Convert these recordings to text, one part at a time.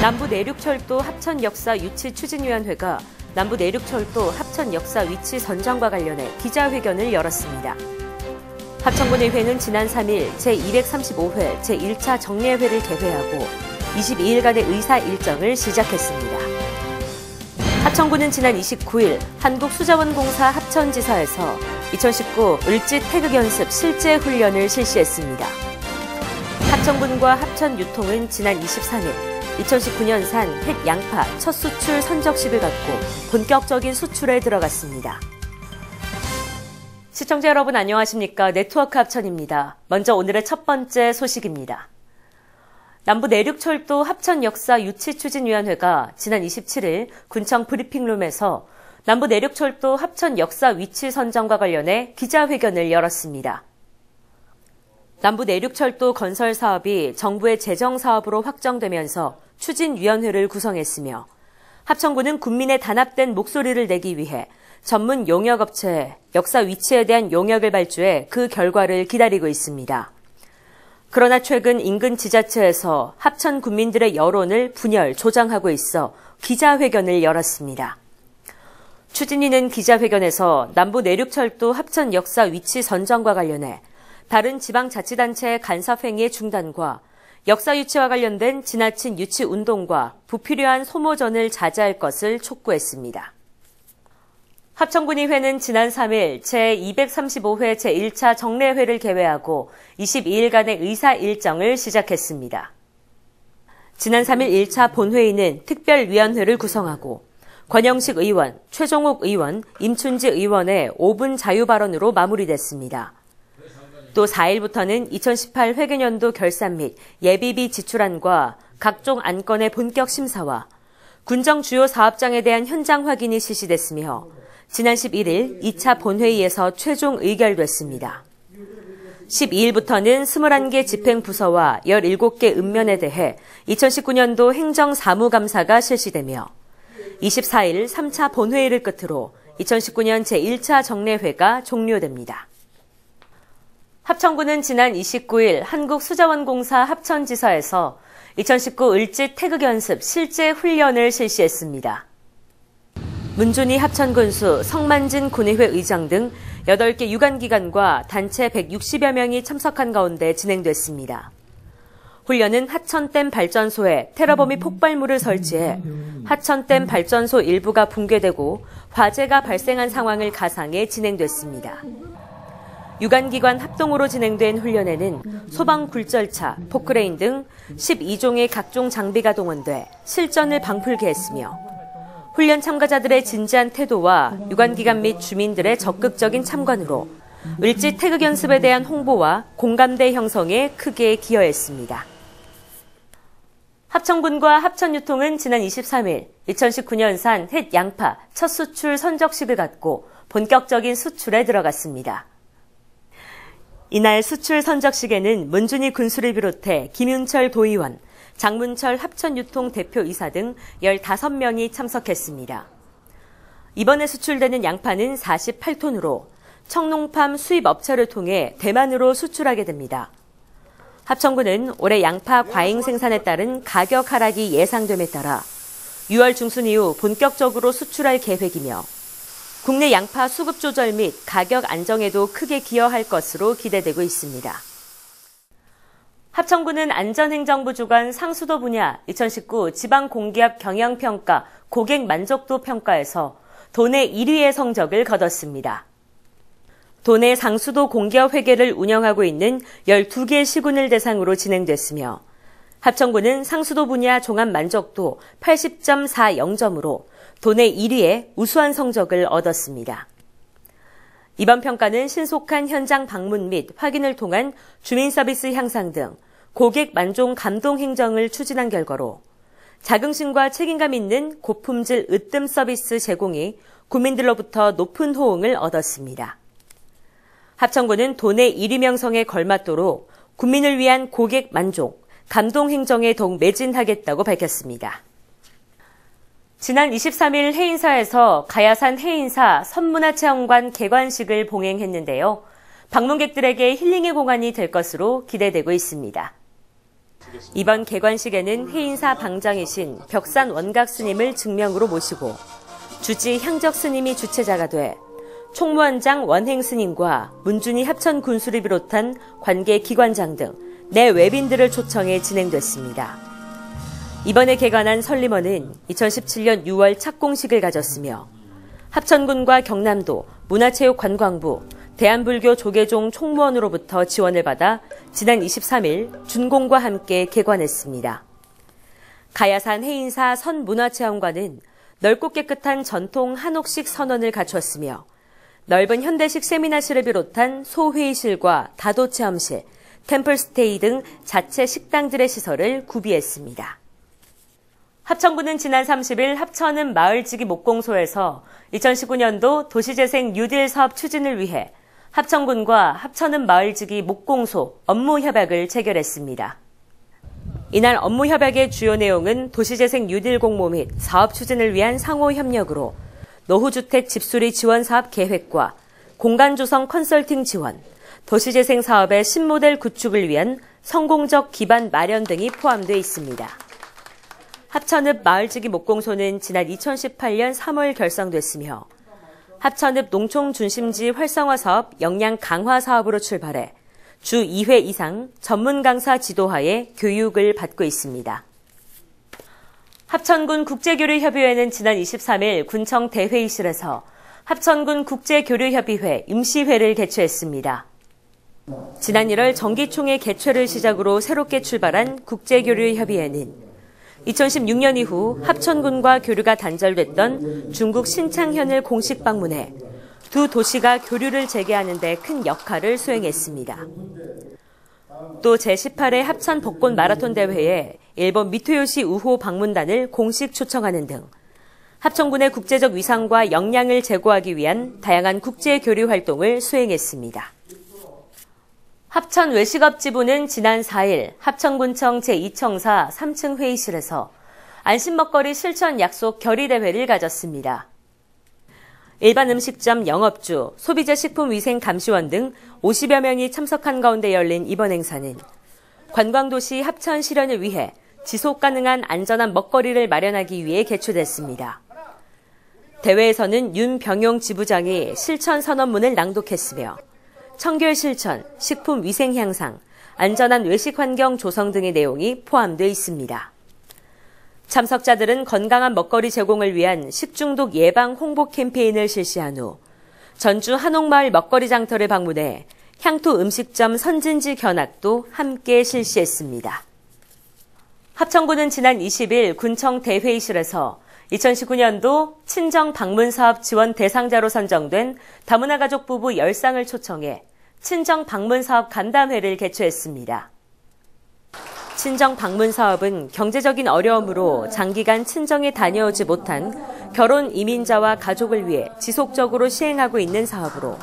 남부내륙철도 합천역사 유치 추진위원회가 남부내륙철도 합천역사 위치 선정과 관련해 기자회견을 열었습니다. 합천군의회는 지난 3일 제235회 제1차 정례회를 개회하고 22일간의 의사 일정을 시작했습니다. 합천군은 지난 29일 한국수자원공사 합천지사에서 2019 을지 태극연습 실제 훈련을 실시했습니다. 합천군과 합천유통은 지난 23일 2019년산 햇 양파 첫 수출 선적식을 갖고 본격적인 수출에 들어갔습니다. 시청자 여러분 안녕하십니까? 네트워크 합천입니다. 먼저 오늘의 첫 번째 소식입니다. 남부내륙철도 합천역사 유치추진위원회가 지난 27일 군청 브리핑룸에서 남부내륙철도 합천역사 위치 선정과 관련해 기자회견을 열었습니다. 남부내륙철도 건설 사업이 정부의 재정 사업으로 확정되면서 추진위원회를 구성했으며 합천군은 군민의 단합된 목소리를 내기 위해 전문 용역업체에 역사 위치에 대한 용역을 발주해 그 결과를 기다리고 있습니다. 그러나 최근 인근 지자체에서 합천 군민들의 여론을 분열, 조장하고 있어 기자회견을 열었습니다. 추진위는 기자회견에서 남부내륙철도 합천 역사 위치 선정과 관련해 다른 지방자치단체의 간섭행위의 중단과 역사 유치와 관련된 지나친 유치 운동과 부필요한 소모전을 자제할 것을 촉구했습니다. 합천군의회는 지난 3일 제235회 제1차 정례회를 개회하고 22일간의 의사 일정을 시작했습니다. 지난 3일 1차 본회의는 특별위원회를 구성하고 권영식 의원, 최종욱 의원, 임춘지 의원의 5분 자유발언으로 마무리됐습니다. 또 4일부터는 2018 회계년도 결산 및 예비비 지출안과 각종 안건의 본격 심사와 군정 주요 사업장에 대한 현장 확인이 실시됐으며 지난 11일 2차 본회의에서 최종 의결됐습니다. 12일부터는 21개 집행부서와 17개 읍면에 대해 2019년도 행정사무감사가 실시되며 24일 3차 본회의를 끝으로 2019년 제1차 정례회가 종료됩니다. 합천군은 지난 29일 한국수자원공사 합천지사에서 2019 을지 태극연습 실제 훈련을 실시했습니다. 문준희 합천군수, 성만진 군의회 의장 등 8개 유관기관과 단체 160여 명이 참석한 가운데 진행됐습니다. 훈련은 하천댐 발전소에 테러범위 폭발물을 설치해 하천댐 발전소 일부가 붕괴되고 화재가 발생한 상황을 가상해 진행됐습니다. 유관기관 합동으로 진행된 훈련에는 소방 굴절차, 포크레인 등 12종의 각종 장비가 동원돼 실전을 방풀게 했으며 훈련 참가자들의 진지한 태도와 유관기관 및 주민들의 적극적인 참관으로 을지 태극연습에 대한 홍보와 공감대 형성에 크게 기여했습니다. 합천군과 합천유통은 지난 23일 2019년산 햇 양파 첫 수출 선적식을 갖고 본격적인 수출에 들어갔습니다. 이날 수출 선적식에는 문준희 군수를 비롯해 김윤철 도의원, 장문철 합천유통 대표이사 등 15명이 참석했습니다. 이번에 수출되는 양파는 48톤으로 청농팜 수입업체를 통해 대만으로 수출하게 됩니다. 합천군은 올해 양파 과잉 생산에 따른 가격 하락이 예상됨에 따라 6월 중순 이후 본격적으로 수출할 계획이며 국내 양파 수급 조절 및 가격 안정에도 크게 기여할 것으로 기대되고 있습니다. 합천군은 안전행정부 주관 상수도 분야 2019 지방공기업 경영평가 고객 만족도 평가에서 도내 1위의 성적을 거뒀습니다. 도내 상수도 공기업 회계를 운영하고 있는 12개 시군을 대상으로 진행됐으며 합천군은 상수도 분야 종합 만족도 80.40점으로 도내 1위의 우수한 성적을 얻었습니다. 이번 평가는 신속한 현장 방문 및 확인을 통한 주민 서비스 향상 등 고객 만족 감동 행정을 추진한 결과로 자긍심과 책임감 있는 고품질 으뜸 서비스 제공이 국민들로부터 높은 호응을 얻었습니다. 합천군은 도내 1위 명성에 걸맞도록 국민을 위한 고객 만족, 감동 행정에 더욱 매진하겠다고 밝혔습니다. 지난 23일 해인사에서 가야산 해인사 선문화체험관 개관식을 봉행했는데요. 방문객들에게 힐링의 공간이 될 것으로 기대되고 있습니다. 이번 개관식에는 해인사 방장이신 벽산 원각 스님을 증명으로 모시고 주지 향적 스님이 주최자가 돼 총무원장 원행 스님과 문준희 합천 군수를 비롯한 관계 기관장 등 내외빈들을 초청해 진행됐습니다. 이번에 개관한 설림원은 2017년 6월 착공식을 가졌으며 합천군과 경남도 문화체육관광부, 대한불교 조계종 총무원으로부터 지원을 받아 지난 23일 준공과 함께 개관했습니다. 가야산 해인사 선문화체험관은 넓고 깨끗한 전통 한옥식 선원을 갖추었으며 넓은 현대식 세미나실을 비롯한 소회의실과 다도체험실, 템플스테이 등 자체 식당들의 시설을 구비했습니다. 합천군은 지난 30일 합천읍 마을지기 목공소에서 2019년도 도시재생 뉴딜 사업 추진을 위해 합천군과 합천읍 마을지기 목공소 업무 협약을 체결했습니다. 이날 업무 협약의 주요 내용은 도시재생 뉴딜 공모 및 사업 추진을 위한 상호 협력으로 노후주택 집수리 지원 사업 계획과 공간 조성 컨설팅 지원, 도시재생 사업의 신모델 구축을 위한 성공적 기반 마련 등이 포함되어 있습니다. 합천읍 마을지기 목공소는 지난 2018년 3월 결성됐으며 합천읍 농촌 중심지 활성화 사업 역량 강화 사업으로 출발해 주 2회 이상 전문 강사 지도하에 교육을 받고 있습니다. 합천군 국제교류협의회는 지난 23일 군청 대회의실에서 합천군 국제교류협의회 임시회를 개최했습니다. 지난 1월 정기총회 개최를 시작으로 새롭게 출발한 국제교류협의회는 2016년 이후 합천군과 교류가 단절됐던 중국 신창현을 공식 방문해 두 도시가 교류를 재개하는 데 큰 역할을 수행했습니다. 또 제18회 합천 벚꽃 마라톤 대회에 일본 미토요시 우호 방문단을 공식 초청하는 등 합천군의 국제적 위상과 역량을 제고하기 위한 다양한 국제 교류 활동을 수행했습니다. 합천 외식업지부는 지난 4일 합천군청 제2청사 3층 회의실에서 안심먹거리 실천 약속 결의대회를 가졌습니다. 일반 음식점 영업주, 소비자 식품위생감시원 등 50여 명이 참석한 가운데 열린 이번 행사는 관광도시 합천 실현을 위해 지속가능한 안전한 먹거리를 마련하기 위해 개최됐습니다. 대회에서는 윤병용 지부장이 실천 선언문을 낭독했으며 청결 실천, 식품 위생 향상, 안전한 외식 환경 조성 등의 내용이 포함되어 있습니다. 참석자들은 건강한 먹거리 제공을 위한 식중독 예방 홍보 캠페인을 실시한 후 전주 한옥마을 먹거리 장터를 방문해 향토 음식점 선진지 견학도 함께 실시했습니다. 합천군은 지난 20일 군청 대회의실에서 2019년도 친정 방문 사업 지원 대상자로 선정된 다문화 가족 부부 10쌍을 초청해 친정 방문 사업 간담회를 개최했습니다. 친정 방문 사업은 경제적인 어려움으로 장기간 친정에 다녀오지 못한 결혼 이민자와 가족을 위해 지속적으로 시행하고 있는 사업으로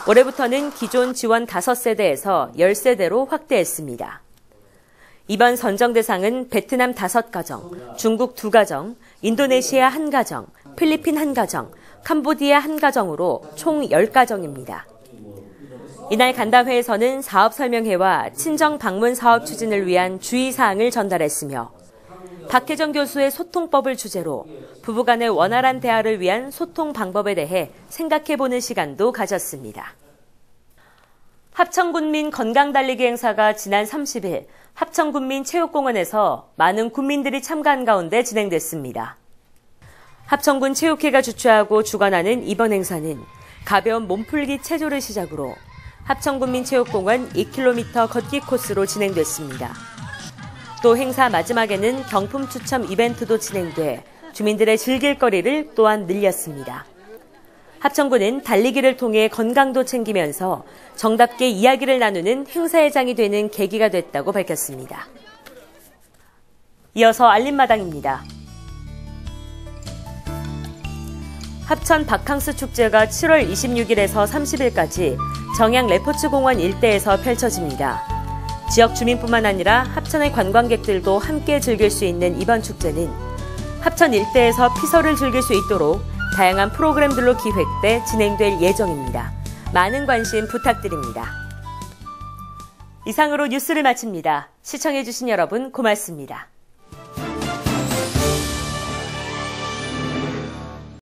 올해부터는 기존 지원 5세대에서 10세대로 확대했습니다. 이번 선정 대상은 베트남 5가정, 중국 2가정, 인도네시아 1가정, 필리핀 1가정, 캄보디아 1가정으로 총 10가정입니다. 이날 간담회에서는 사업 설명회와 친정 방문 사업 추진을 위한 주의사항을 전달했으며 박혜정 교수의 소통법을 주제로 부부 간의 원활한 대화를 위한 소통 방법에 대해 생각해보는 시간도 가졌습니다. 합천군민 건강달리기 행사가 지난 30일 합천군민체육공원에서 많은 군민들이 참가한 가운데 진행됐습니다. 합천군 체육회가 주최하고 주관하는 이번 행사는 가벼운 몸풀기 체조를 시작으로 합천군민체육공원 2km 걷기 코스로 진행됐습니다. 또 행사 마지막에는 경품 추첨 이벤트도 진행돼 주민들의 즐길거리를 또한 늘렸습니다. 합천군은 달리기를 통해 건강도 챙기면서 정답게 이야기를 나누는 행사의 장이 되는 계기가 됐다고 밝혔습니다. 이어서 알림마당입니다. 합천 바캉스 축제가 7월 26일에서 30일까지 정양 레포츠공원 일대에서 펼쳐집니다. 지역 주민뿐만 아니라 합천의 관광객들도 함께 즐길 수 있는 이번 축제는 합천 일대에서 피서를 즐길 수 있도록 다양한 프로그램들로 기획돼 진행될 예정입니다. 많은 관심 부탁드립니다. 이상으로 뉴스를 마칩니다. 시청해주신 여러분 고맙습니다.